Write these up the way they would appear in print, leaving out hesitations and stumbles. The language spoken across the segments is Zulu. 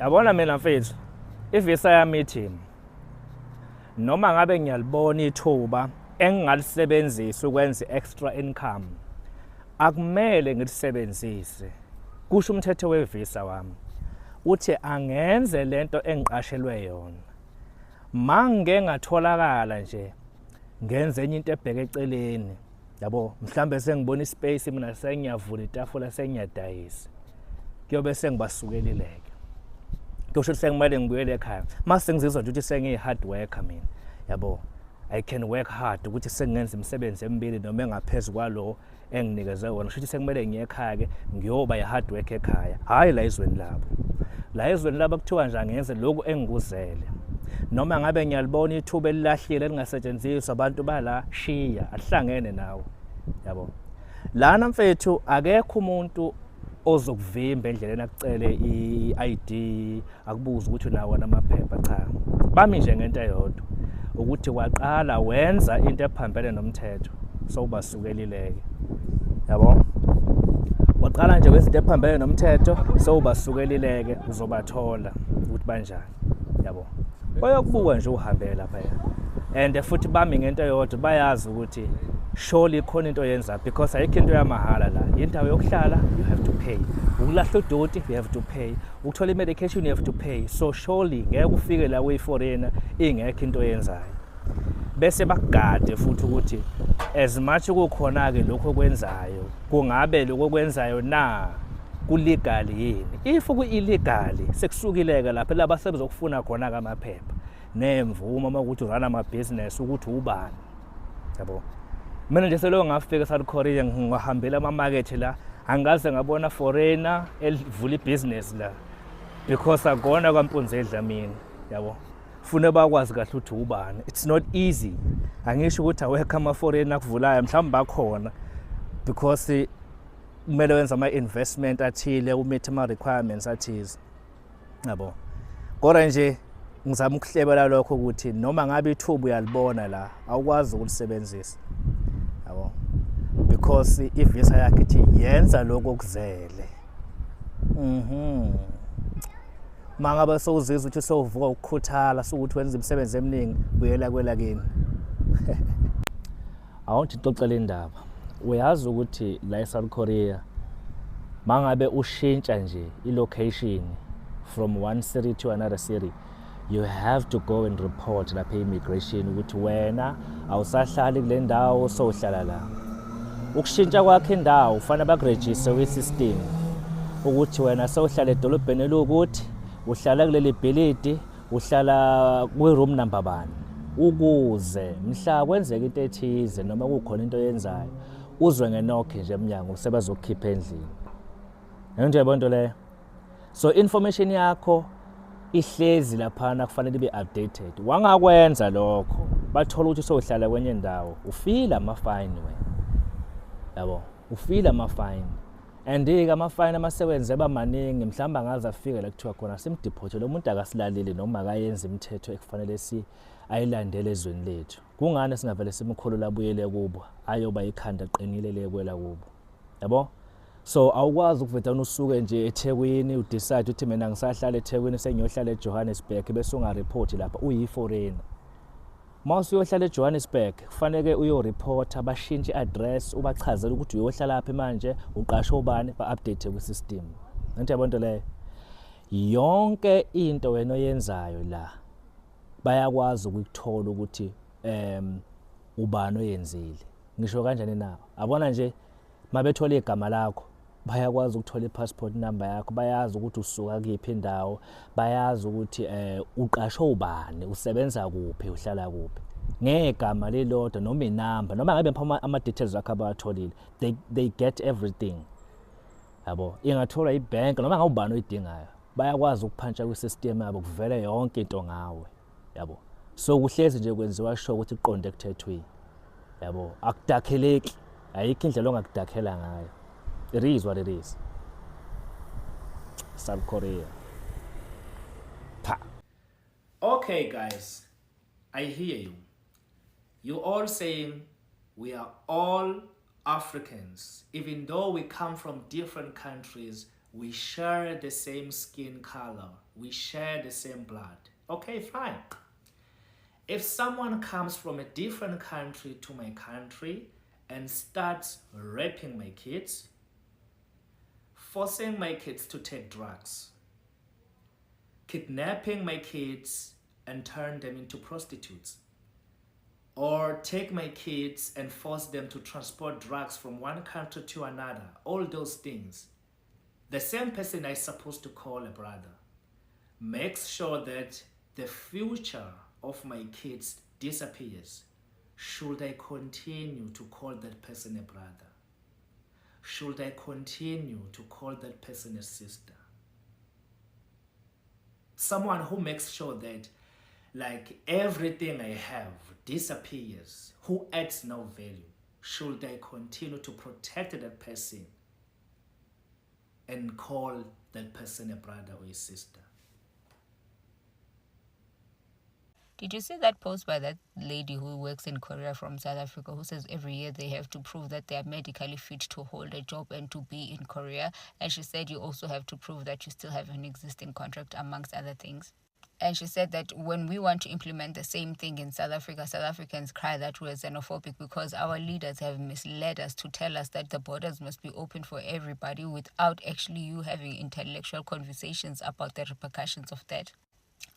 Yabona mina mfethu, ivisa yami ithi noma ngabe ngiyalibona ithuba engingalisebenzisa ukwenza extra income, akumele ngilisebenzise. Kusho umthetho wevisa wami uthi angenze lento engiqashelwe yona. Mange ngatholakala nje ngenze enye into ebheke eceleni, yabo, mhlambe sengibona ispace mina sengiyavula itafula sengiyadayisa, kuyobe sengibasukelileke. Kusho ukuthi sengimele ngibuyele ekhaya mase ngizizwa nje ukuthi sengiyi-hard worker mina, yabo, I can work hard ukuthi sengenza imisebenzi emibili noma engaphezu kwalo enginikezwe wona. Kusho ukuthi sekumele ngiye ekhaya-ke ngiyoba i-hard work ekhaya, hhayi la ezweni labo. La ezweni labo kuthiwa nje angenze lokhu engikuzele. Noma ngabe ngiyalibona ithuba elilahlile elingasetshenziswa, abantu bala shiya, ahlangene nawe, yabo. Lana mfethu akekho umuntu ozokuvimba endleleni akucele i-ID, akubuza ukuthi unawo namaphepha, cha. Bami nje ngento eyodwa ukuthi waqala wenza into ephambene nomthetho sowubasukelileke, yabo. Waqala nje wenza into ephambene nomthetho sowubasukelileke, uzobathola ukuthi banjani, yabo. Bayokubuka nje uhambe lapha, and futhi bami ngento eyodwa bayazi ukuthi surely khona into yenza, because ayikho into yamahala la. Indawo yokuhlala you have to pay, ukulahla udoti you have to pay, ukuthola i-medication you have to pay. So surely ngeke ufike la uyi-foreigner ingekho into yenzayo. Bese bakugade futhi ukuthi as much kukhona-ke lokho okwenzayo, kungabe lokho okwenzayo na kulegal yini. If ku-illegal sekusukileke lapha laba sebezokufuna khona-ke amaphepha nemvumo uma ukuthi urana amabhizinesi ukuthi ubani, yabo. Mina nje selo ngafika eSouth Korea ngihambela amamakethe la, angaze ngabona foreigner elivula ibhizinesi la, because akona kwampunzi edla mina, yabo. Fune bakwazi kahle ukuthi ubani. It's not easy. Angisho ukuthi awekho ama-foreigner akuvulayo, mhlawumbe bakhona because kumele wenza ama-investment athile, umeet ama-requirements athize, yabo. Kodwa nje ngizama ukuhlebela lokho ukuthi noma ngabe ithuba uyalibona la awukwazi ukulisebenzisa, yabo, because ivisa yakhe ithi yenza lokho okuzele. Mangabe sowuzizwa ukuthi sowuvuka ukukhuthala sokuthi wenza imisebenzi eminingi, buyela kwelakini. Awuthi xoxela indaba. Uyazi ukuthi la eSouth Korea mangabe ushintsha nje i-location from one city to another city, you have to go and report lapha e-immigration ukuthi wena awusahlali kule ndawo sowuhlala la. Ukushintsha kwakhe indawo ufanele bakurejiste kwi-system ukuthi wena sowuhlala edolobheni elukuthi, uhlala kuleli bhilidi, uhlala kwi-room number bani, ukuze mhla kwenzeka into ethize noma kukhona into yenzayo uzwe ngenokhe nje emnyango sebazokukhipha endlini. Nje yabonto le. So information yakho ihlezi laphana kufanele ibe updated. Wangakwenza lokho bathola ukuthi sowuhlala kwenye indawo, ufila ama-fine wena, yabo, ufila ama-fine. And-ke ama-fine amasebenzi eba maningi, mhlawumbe angaze afike la kuthiwa khona simdeport lo muntu akasilaleli noma akayenza imithetho ekufanele ayilandele ezweni lethu. Kungani singavele simkhulula abuyele kubo ayoba ikhanda eqinile lekwela kubo, yabo. So awukwazi ukuvetana usuke nje eThekwini udecide ukuthi mina ngisahlala eThekwini sengiyohlala eJohannesburg bese ungareport lapha uyi-foreigner. Mase uyohlala eJohannesburg kufanele uyoreporta, bashintshe i-address, ubachazela ukuthi uyohlala lapha manje, uqashe ubani, ba-update kwi-system. Nento yabonto leyo. Yonke into wena oyenzayo la bayakwazi ukuthola ukuthi ubani oyenzile. Ngisho kanjani na? Abona nje mabethola igama lakho bayakwazi ukuthola i-passport number yakho, bayazi ukuthi usuka kuyiphi indawo, bayazi ukuthi uqashe ubani, usebenza kuphi, uhlala kuphi. Ngegama lelodwa noma inamba noma ngabe ama-details akho abatholile, they get everything, yabo. Ingathola ibank noma ngabe ubani oyidingayo, bayakwazi ukuphantsha kwi-system yabo kuvele yonke into ngawe, yabo. So kuhlezi nje kwenziwa sure ukuthi iqonde ekuthethweni, yabo. Akudakheleki, ayikho indlela ongakudakhela ngayo. It is what it is. South Korea. Pa. Okay, guys, I hear you. You all saying we are all Africans, even though we come from different countries, we share the same skin color, we share the same blood. Okay, fine. If someone comes from a different country to my country and starts raping my kids, forcing my kids to take drugs, kidnapping my kids and turn them into prostitutes, or take my kids and force them to transport drugs from one country to another, all those things, the same person is supposed to call a brother makes sure that the future of my kids disappears. Should I continue to call that person a brother? Should I continue to call that person a sister? Someone who makes sure that like everything I have disappears, who adds no value. Should I continue to protect that person and call that person a brother or a sister? Did you see that post by that lady who works in Korea from South Africa, who says every year they have to prove that they are medically fit to hold a job and to be in Korea? And she said you also have to prove that you still have an existing contract, amongst other things. And she said that when we want to implement the same thing in South Africa, South Africans cry that we're xenophobic because our leaders have misled us to tell us that the borders must be open for everybody without actually you having intellectual conversations about the repercussions of that.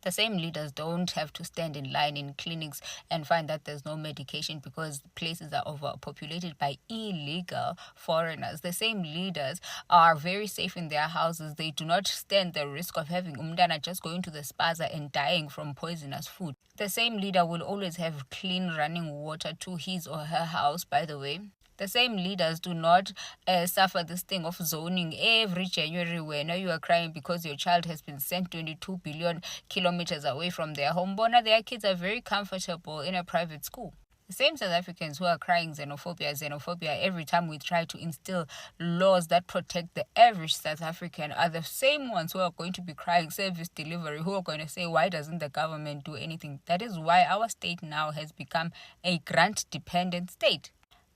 The same leaders don't have to stand in line in clinics and find that there's no medication because places are overpopulated by illegal foreigners. The same leaders are very safe in their houses. They do not stand the risk of having umdana just going to the spaza and dying from poisonous food. The same leader will always have clean running water to his or her house, by the way. The same leaders do not suffer this thing of zoning every January when you are crying because your child has been sent 22 billion kilometers away from their home. Bona, their kids are very comfortable in a private school. The same South Africans who are crying xenophobia every time we try to instill laws that protect the average South African are the same ones who are going to be crying service delivery, who are going to say, why doesn't the government do anything? That is why our state now has become a grant-dependent state.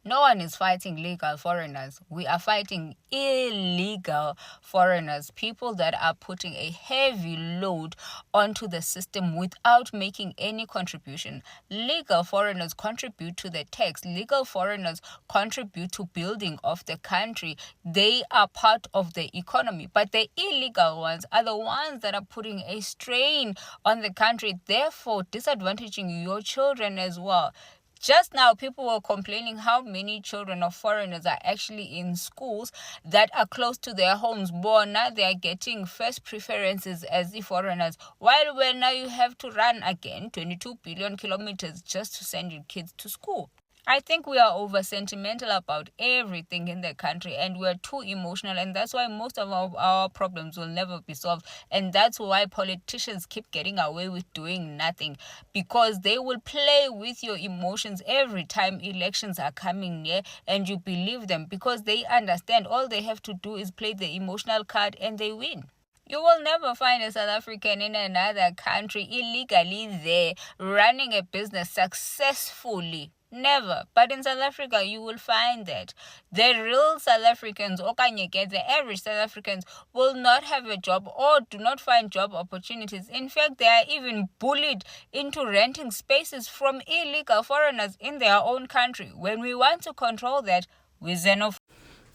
No one is fighting legal foreigners. We are fighting illegal foreigners, people that are putting a heavy load onto the system without making any contribution. Legal foreigners contribute to the tax. Legal foreigners contribute to building of the country. They are part of the economy. But the illegal ones are the ones that are putting a strain on the country, therefore disadvantaging your children as well. Just now, people were complaining how many children of foreigners are actually in schools that are close to their homes. But now they are getting first preferences as the foreigners. While when now you have to run again 22 billion kilometers just to send your kids to school. I think we are over sentimental about everything in the country and we're too emotional, and that's why most of our problems will never be solved. And that's why politicians keep getting away with doing nothing, because they will play with your emotions every time elections are coming near, and you believe them because they understand all they have to do is play the emotional card and they win. You will never find a South African in another country illegally there running a business successfully. Never. But in South Africa, you will find that the real South Africans, the average South Africans, will not have a job or do not find job opportunities. In fact, they are even bullied into renting spaces from illegal foreigners in their own country. When we want to control that, we xenophobe.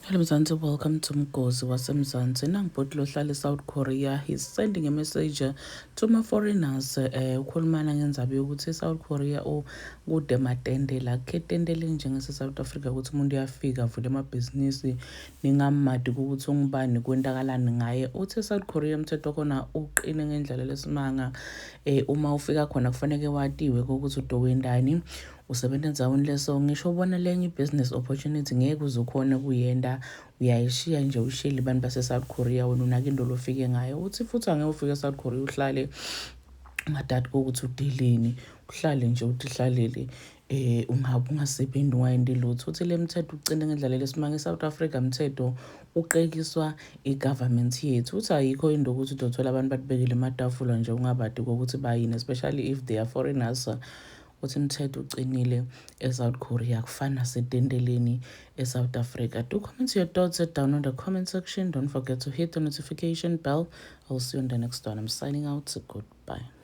Hello Mzansi, welcome to Mgozi waseMzansi. Nangibhoti lohlala eSouth Korea, he's sending a message to my foreigners ukhulumana ngendaba yokuthi eSouth Korea kude matendela ketendele njengase-South Africa ukuthi umuntu uyafika avule amabhizinisi ningamadi ukuthi ungubani kwendakalani ngaye. Uthi eSouth Korea umthetho khona uqine ngendlela lesimanga. Uma ufika khona kufanele watiwe ukuthi udowendani, usebenza endaweni leso. Ngisho ubona lenye i-business opportunity ngeke uzokhona kuyenda, uyayishiya nje ushiyele abantu base-South Korea wena unake into lofike ngayo. Uthi futhi angeke ufike eSouth Korea uhlale ungadadi kokuthi udeleni, uhlale nje uthi hlalele ungasebenzi ungayendi lutho. Uthi le mthetho ucine ngendlela lesimanga eSouth Africa mthetho uqekiswa i-government yethu. Uthi ayikho into ukuthi udothola abantu batibekele ematafula nje ungabadi kokuthi bayini, especially if they are foreigners. ukuthi imithetho ucinile eSouth Korea kufana nasedendeleni eSouth Africa. Do comment your thoughts down in the comment section. Don't forget to hit the notification bell. I'll see you on the next one. I'm signing out. Goodbye.